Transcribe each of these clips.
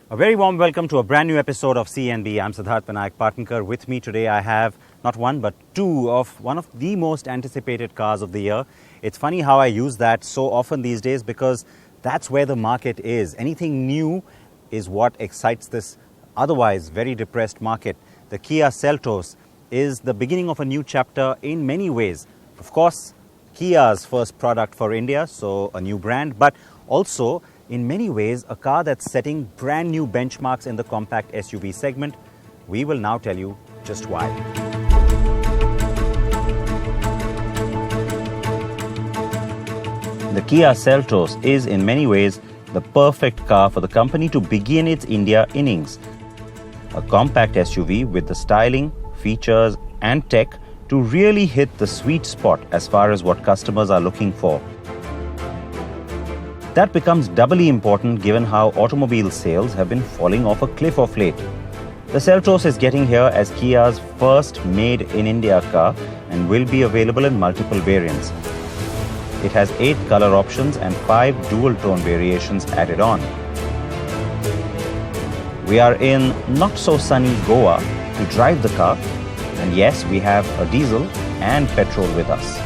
A very warm welcome to a brand new episode of CNB. I'm Siddharth Vinayak Partnkar. With me today I have not one but two of one of the most anticipated cars of the year. It's funny how I use that so often these days because that's where the market is. Anything new is what excites this otherwise very depressed market. The Kia Seltos is the beginning of a new chapter in many ways. Of course, Kia's first product for India, so a new brand, but also in many ways, a car that's setting brand new benchmarks in the compact SUV segment. We will now tell you just why. The Kia Seltos is in many ways the perfect car for the company to begin its India innings. A compact SUV with the styling, features and tech to really hit the sweet spot as far as what customers are looking for. That becomes doubly important given how automobile sales have been falling off a cliff of late. The Seltos is getting here as Kia's first made-in-India car and will be available in multiple variants. It has 8 color options and 5 dual-tone variations added on. We are in not-so-sunny Goa to drive the car, and yes, we have a diesel and petrol with us.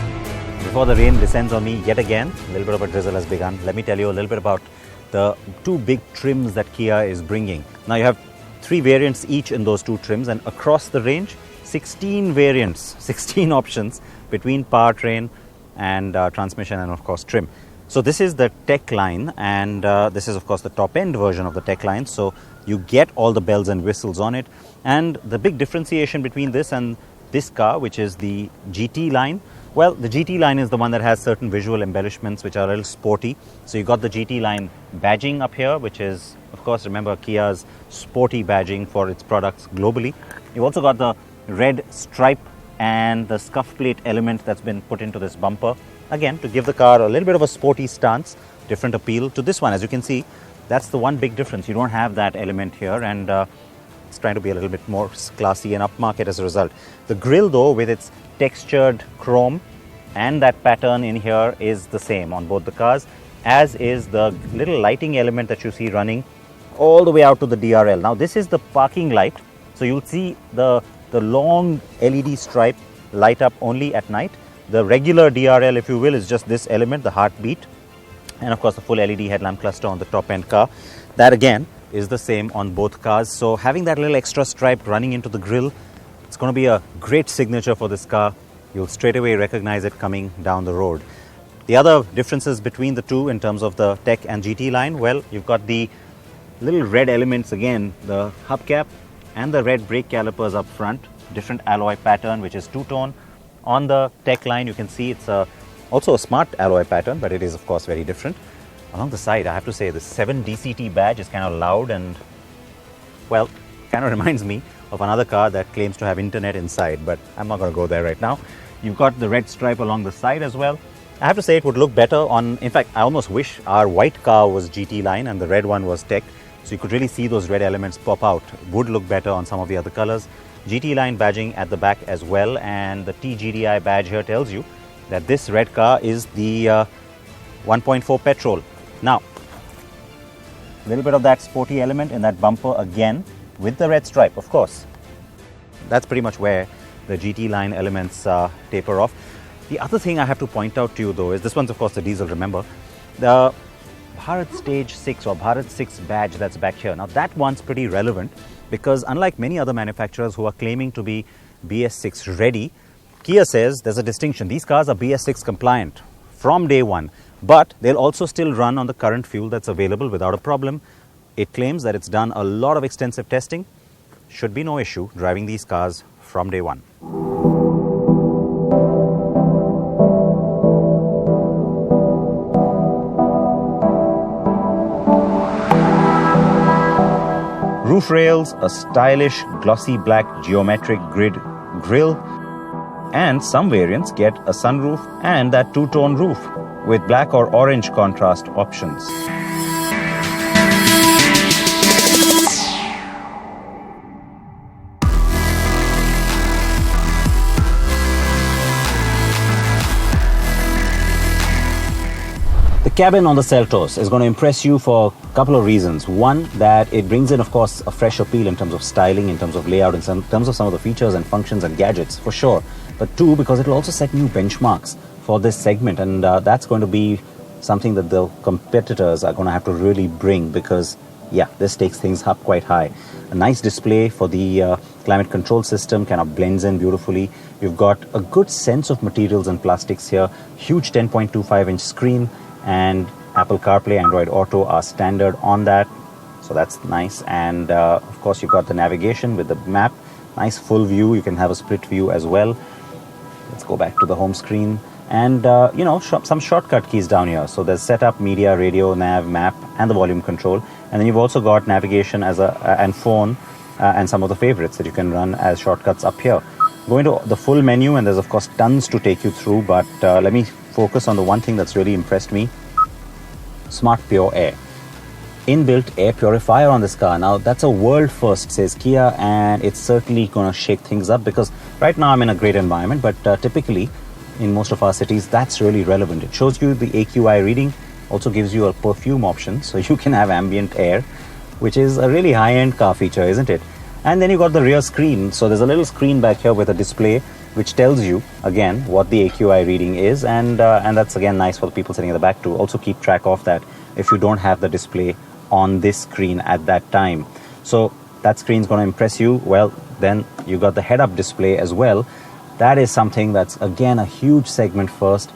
Before the rain descends on me yet again, a little bit of a drizzle has begun. Let me tell you a little bit about the two big trims that Kia is bringing. Now you have 3 variants each in those 2 trims, and across the range, 16 variants, 16 options between powertrain and transmission and of course trim. So this is the Tech Line, and this is of course the top end version of the Tech Line. So you get all the bells and whistles on it. And the big differentiation between this and this car, which is the GT line, well, the GT line is the one that has certain visual embellishments which are a little sporty. So you got the GT line badging up here, which is, of course, remember Kia's sporty badging for its products globally. You've also got the red stripe and the scuff plate element that's been put into this bumper. Again, to give the car a little bit of a sporty stance, different appeal to this one. As you can see, that's the one big difference. You don't have that element here, and it's trying to be a little bit more classy and upmarket as a result. The grille, though, with its textured chrome and that pattern in here is the same on both the cars, as is the little lighting element that you see running all the way out to the DRL. Now this is the parking light, so you'll see the long LED stripe light up only at night. The regular DRL, if you will, is just this element, the heartbeat, and of course the full LED headlamp cluster on the top end car. That again is the same on both cars. So having that little extra stripe running into the grille, it's going to be a great signature for this car. You'll straight away recognize it coming down the road. The other differences between the two in terms of the Tech and GT line, well, you've got the little red elements again, the hubcap and the red brake calipers up front, different alloy pattern which is 2-tone. On the Tech line you can see it's also a smart alloy pattern, but it is of course very different. Along the side, I have to say the 7 DCT badge is kind of loud and, well, kind of reminds me of another car that claims to have internet inside, but I'm not going to go there right now. You've got the red stripe along the side as well. I have to say it would look better on, in fact, I almost wish our white car was GT line and the red one was Tech, so you could really see those red elements pop out. It would look better on some of the other colors. GT line badging at the back as well, and the TGDI badge here tells you that this red car is the 1.4 petrol. Now, a little bit of that sporty element in that bumper again with the red stripe, of course. That's pretty much where the GT line elements taper off. The other thing I have to point out to you though is this one's of course the diesel, remember. The Bharat Stage 6 or Bharat 6 badge that's back here. Now that one's pretty relevant because unlike many other manufacturers who are claiming to be BS6 ready, Kia says there's a distinction. These cars are BS6 compliant from day one, but they'll also still run on the current fuel that's available without a problem. It claims that it's done a lot of extensive testing. Should be no issue driving these cars from day one. Roof rails, a stylish glossy black geometric grid grille, and some variants get a sunroof and that two-tone roof with black or orange contrast options. The cabin on the Seltos is going to impress you for a couple of reasons. One, that it brings in, of course, a fresh appeal in terms of styling, in terms of layout, in terms of some of the features and functions and gadgets, for sure. But two, because it will also set new benchmarks for this segment, and that's going to be something that the competitors are going to have to really bring, because, yeah, this takes things up quite high. A nice display for the climate control system, kind of blends in beautifully. You've got a good sense of materials and plastics here. Huge 10.25-inch screen, and Apple CarPlay, Android Auto are standard on that, so that's nice. And of course, you've got the navigation with the map. Nice full view. You can have a split view as well. Let's go back to the home screen, and some shortcut keys down here. So there's setup, media, radio, nav, map, and the volume control. And then you've also got navigation as and phone, and some of the favorites that you can run as shortcuts up here. Going to the full menu, and there's of course tons to take you through, but let me focus on the one thing that's really impressed me. Smart Pure Air. Inbuilt air purifier on this car. Now that's a world first, says Kia, and it's certainly going to shake things up, because right now I'm in a great environment, but typically in most of our cities that's really relevant. It shows you the AQI reading, also gives you a perfume option, so you can have ambient air, which is a really high-end car feature, isn't it? And then you got the rear screen. So there's a little screen back here with a display which tells you again what the AQI reading is, and that's again nice for the people sitting in the back to also keep track of that if you don't have the display on this screen at that time. So that screen's going to impress you. Well, then you got the head-up display as well. That is something that's again a huge segment first.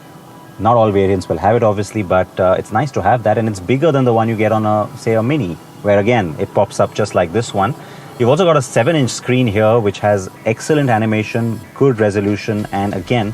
Not all variants will have it, obviously, but it's nice to have that, and it's bigger than the one you get on a Mini, where again it pops up just like this one. You've also got a 7-inch screen here, which has excellent animation, good resolution, and again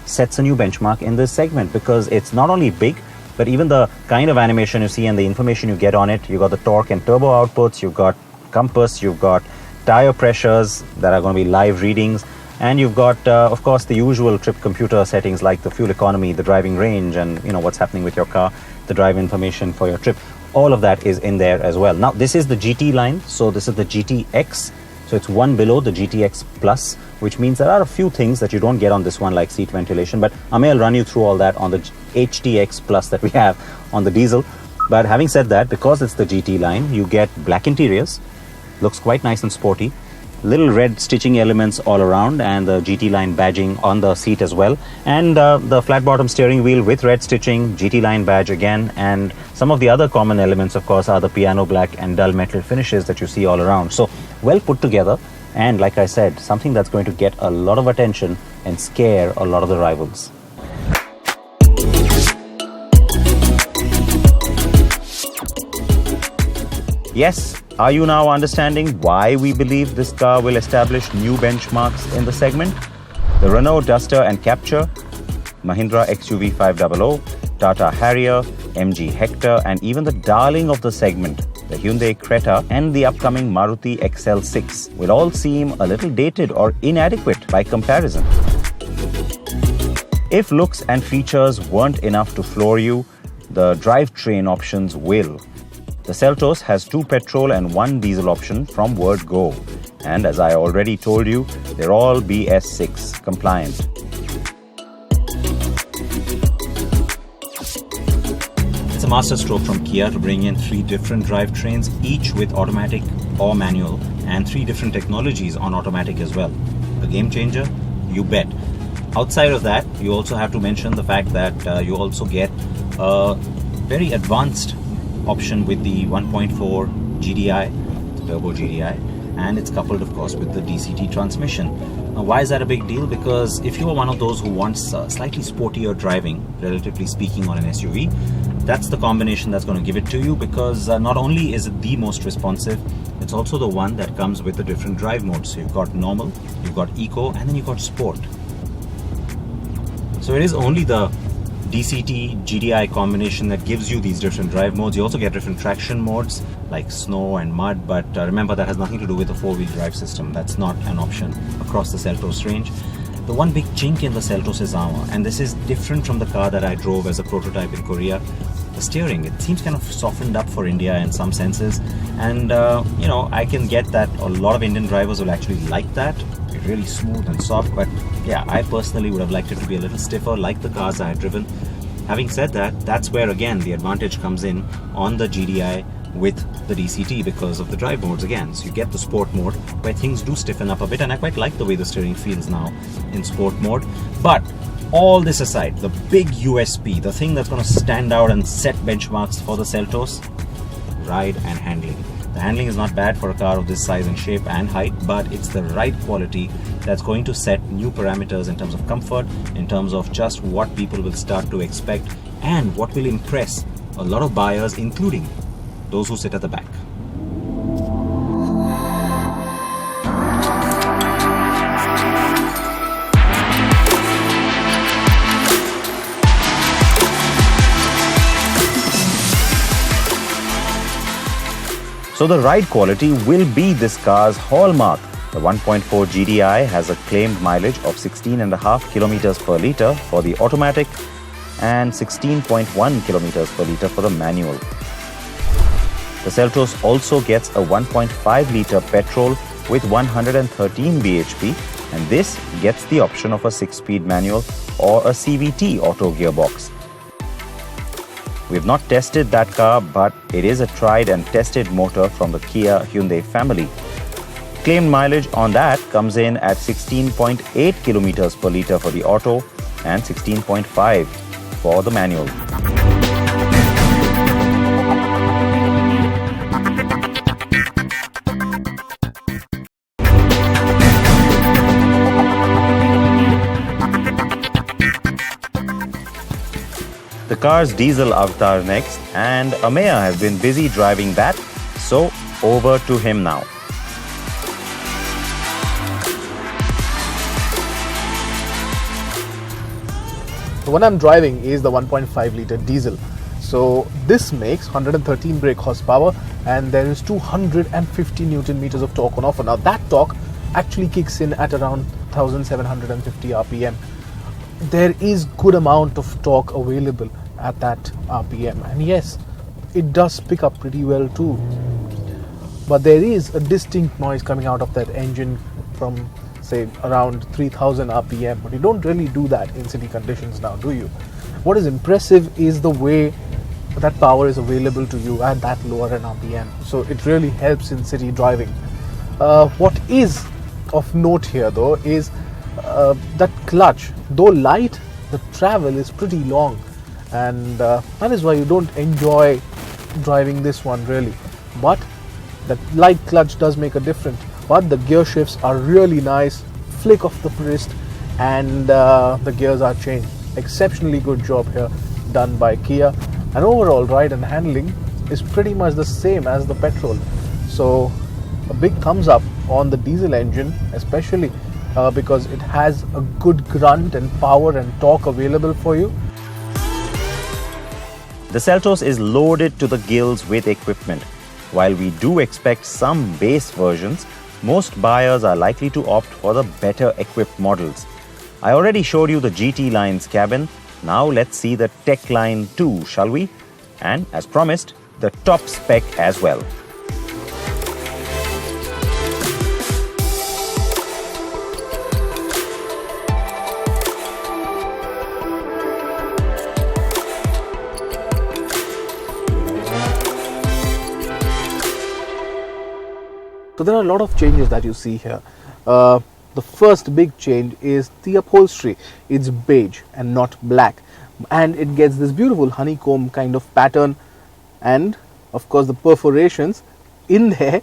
sets a new benchmark in this segment, because it's not only big, but even the kind of animation you see and the information you get on it. You've got the torque and turbo outputs, you've got compass, you've got tire pressures that are going to be live readings, and you've got of course the usual trip computer settings like the fuel economy, the driving range, and what's happening with your car, the drive information for your trip. All of that is in there as well. Now this is the GT line, so this is the GTX, so it's one below the GTX Plus, which means there are a few things that you don't get on this one, like seat ventilation, but Amey will run you through all that on the HTX Plus that we have on the diesel. But having said that, because it's the GT line, you get black interiors, looks quite nice and sporty, little red stitching elements all around, and the GT line badging on the seat as well, and the flat bottom steering wheel with red stitching, GT line badge again, and some of the other common elements of course are the piano black and dull metal finishes that you see all around. So well put together, and like I said, something that's going to get a lot of attention and scare a lot of the rivals. Yes, are you now understanding why we believe this car will establish new benchmarks in the segment? The Renault Duster and Captur, Mahindra XUV 500, Tata Harrier, MG Hector, and even the darling of the segment, the Hyundai Creta and the upcoming Maruti XL6 will all seem a little dated or inadequate by comparison. If looks and features weren't enough to floor you, the drivetrain options will. The Seltos has 2 petrol and 1 diesel option from word go. And as I already told you, they're all BS6 compliant. It's a masterstroke from Kia to bring in 3 different drivetrains, each with automatic or manual, and 3 different technologies on automatic as well. A game changer? You bet. Outside of that, you also have to mention the fact that you also get a very advanced option with the 1.4 GDI, turbo GDI, and it's coupled of course with the DCT transmission. Now why is that a big deal? Because if you are one of those who wants slightly sportier driving, relatively speaking, on an SUV, that's the combination that's going to give it to you, because not only is it the most responsive, it's also the one that comes with the different drive modes. So you've got normal, you've got eco, and then you've got sport. So it is only the DCT GDI combination that gives you these different drive modes. You also get different traction modes like snow and mud, but remember that has nothing to do with the four-wheel drive system. That's not an option across the Seltos range. The one big chink in the Seltos is armor, and this is different from the car that I drove as a prototype in Korea. The steering, it seems kind of softened up for India in some senses, and I can get that a lot of Indian drivers will actually like that. It's really smooth and soft, but yeah, I personally would have liked it to be a little stiffer like the cars I had driven. Having said that, that's where again the advantage comes in on the GDI with the DCT because of the drive modes again. So you get the sport mode where things do stiffen up a bit, and I quite like the way the steering feels now in sport mode. But all this aside, the big USP, the thing that's going to stand out and set benchmarks for the Seltos, ride and handling. The handling is not bad for a car of this size and shape and height, but it's the right quality that's going to set new parameters in terms of comfort, in terms of just what people will start to expect, and what will impress a lot of buyers, including those who sit at the back. So the ride quality will be this car's hallmark. The 1.4 GDI has a claimed mileage of 16.5 kilometers per litre for the automatic and 16.1 kilometers per litre for the manual. The Seltos also gets a 1.5 litre petrol with 113 bhp, and this gets the option of a 6-speed manual or a CVT auto gearbox. We've not tested that car, but it is a tried and tested motor from the Kia Hyundai family. Claimed mileage on that comes in at 16.8 kilometers per litre for the auto and 16.5 for the manual. The car's diesel avatar next, and Ameya has been busy driving that, so over to him now. The one I'm driving is the 1.5 litre diesel. So this makes 113 brake horsepower and there is 250 Newton meters of torque on offer. Now that torque actually kicks in at around 1750 RPM. There is good amount of torque available at that RPM, and yes, it does pick up pretty well too, but there is a distinct noise coming out of that engine from say around 3000 RPM, but you don't really do that in city conditions now, do you? What is impressive is the way that power is available to you at that lower end RPM, so it really helps in city driving. What is of note here though is that clutch, though light, the travel is pretty long, and that is why you don't enjoy driving this one really. But that light clutch does make a difference, but the gear shifts are really nice, flick of the wrist, and the gears are changed. Exceptionally good job here done by Kia, and overall ride and handling is pretty much the same as the petrol. So a big thumbs up on the diesel engine, especially because it has a good grunt and power and torque available for you. The Seltos is loaded to the gills with equipment. While we do expect some base versions, most buyers are likely to opt for the better equipped models. I already showed you the GT line's cabin. Now let's see the Tech Line 2, shall we? And as promised, the Top-spec as well. So there are a lot of changes that you see here. The first big change is the upholstery. It's beige and not black, and it gets this beautiful honeycomb kind of pattern, and of course the perforations in there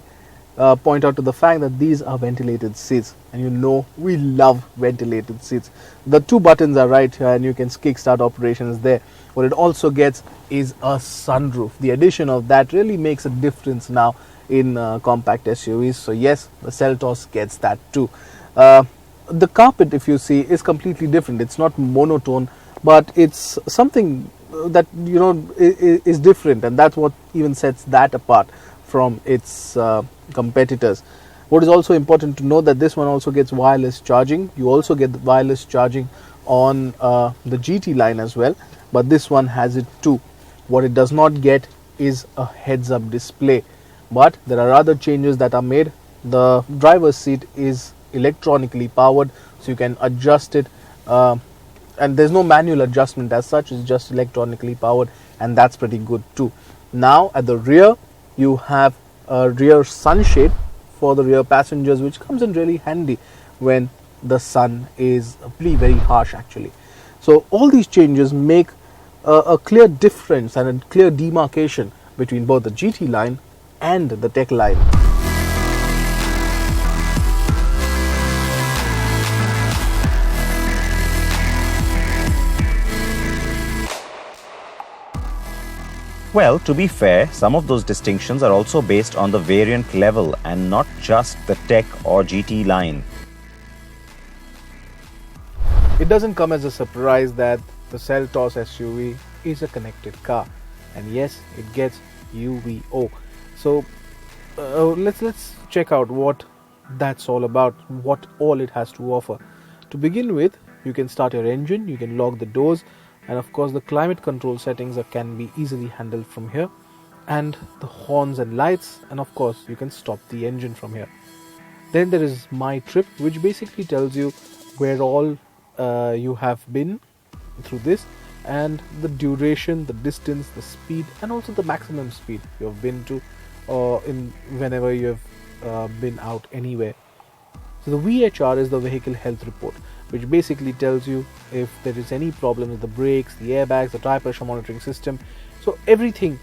point out to the fact that these are ventilated seats, and you know we love ventilated seats. The two buttons are right here and you can kickstart operations there. What it also gets is a sunroof. The addition of that really makes a difference now in compact SUVs. So yes, the Seltos gets that too. The carpet, if you see, is completely different. It's not monotone, but it's something that is different, and that's what even sets that apart from its competitors. What is also important to know that this one also gets wireless charging. You also get the wireless charging on the GT line as well, but this one has it too. What it does not get is a heads-up display, but there are other changes that are made. The driver's seat is electronically powered, so you can adjust it, and there's no manual adjustment as such. It's just electronically powered, and that's pretty good too. Now at the rear, you have a rear sunshade for the rear passengers, which comes in really handy when the sun is very harsh actually. So all these changes make a clear difference and a clear demarcation between both the GT line and the Tech line. Well, to be fair, some of those distinctions are also based on the variant level and not just the Tech or GT line. It doesn't come as a surprise that the Seltos SUV is a connected car, and yes, it gets UVO. So let's check out what that's all about, what all it has to offer. To begin with, you can start your engine, you can lock the doors, and of course the climate control settings can be easily handled from here, and the horns and lights, and of course you can stop the engine from here. Then there is My Trip, which basically tells you where all you have been through this, and the duration, the distance, the speed, and also the maximum speed you have been to in whenever you have been out anywhere. So the VHR is the vehicle health report, which basically tells you if there is any problem with the brakes, the airbags, the tire pressure monitoring system. So everything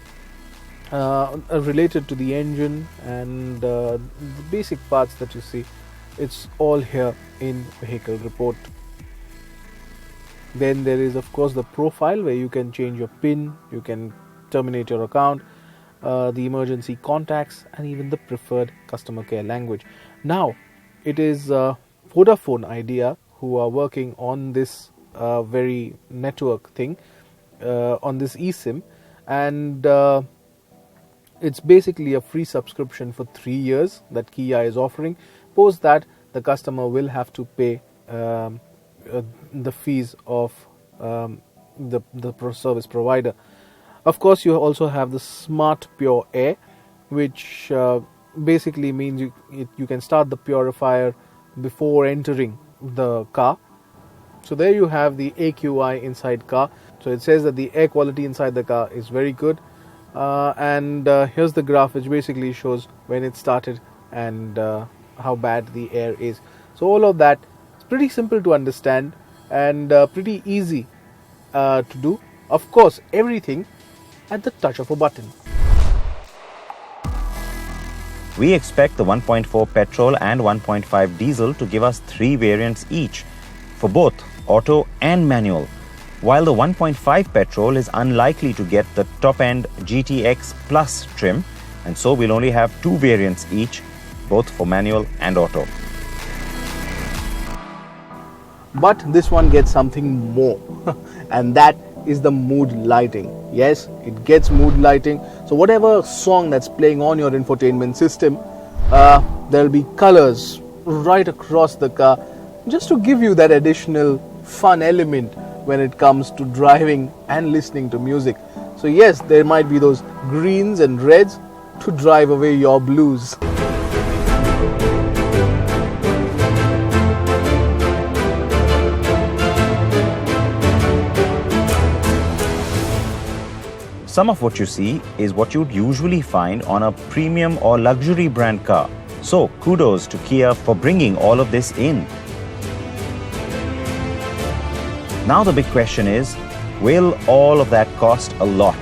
related to the engine and the basic parts that you see, it's all here in vehicle report. Then there is of course the profile, where you can change your PIN, you can terminate your account, the emergency contacts, and even the preferred customer care language. Now it is Vodafone Idea who are working on this very network thing, on this eSIM, and it's basically a free subscription for 3 years that Kia is offering. Post that, the customer will have to pay the fees of the service provider. Of course, you also have the Smart Pure Air, which basically means you can start the purifier before entering the car. So there you have the AQI inside car. So it says that the air quality inside the car is very good, and here's the graph which basically shows when it started and how bad the air is. So all of that is pretty simple to understand and pretty easy to do. Of course, everything at the touch of a button. We expect the 1.4 petrol and 1.5 diesel to give us 3 variants each for both auto and manual, while the 1.5 petrol is unlikely to get the top-end GTX Plus trim, and so we'll only have 2 variants each, both for manual and auto. But this one gets something more, and that is the mood lighting. Yes, it gets mood lighting. So whatever song that's playing on your infotainment system, there'll be colors right across the car, just to give you that additional fun element when it comes to driving and listening to music. So yes, there might be those greens and reds to drive away your blues. Some of what you see is what you'd usually find on a premium or luxury brand car. So kudos to Kia for bringing all of this in. Now the big question is, will all of that cost a lot?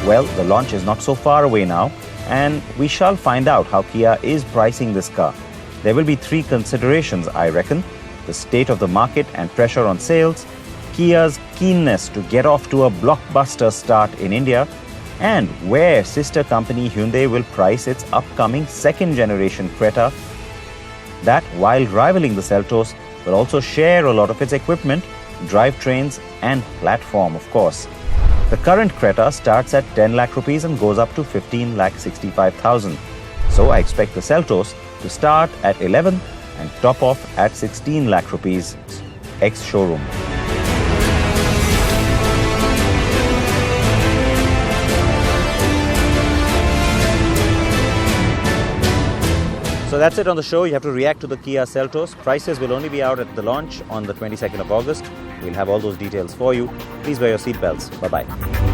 Well, the launch is not so far away now, and we shall find out how Kia is pricing this car. There will be 3 considerations, I reckon: the state of the market and pressure on sales, Kia's keenness to get off to a blockbuster start in India, and where sister company Hyundai will price its upcoming second-generation Creta that, while rivaling the Seltos, will also share a lot of its equipment, drivetrains and platform, of course. The current Creta starts at 10 lakh rupees and goes up to 15 lakh 65,000. So I expect the Seltos to start at 11 and top off at 16 lakh rupees ex-showroom. So that's it on the show. You have to react to the Kia Seltos. Prices will only be out at the launch on the 22nd of August. We'll have all those details for you. Please wear your seatbelts. Bye-bye.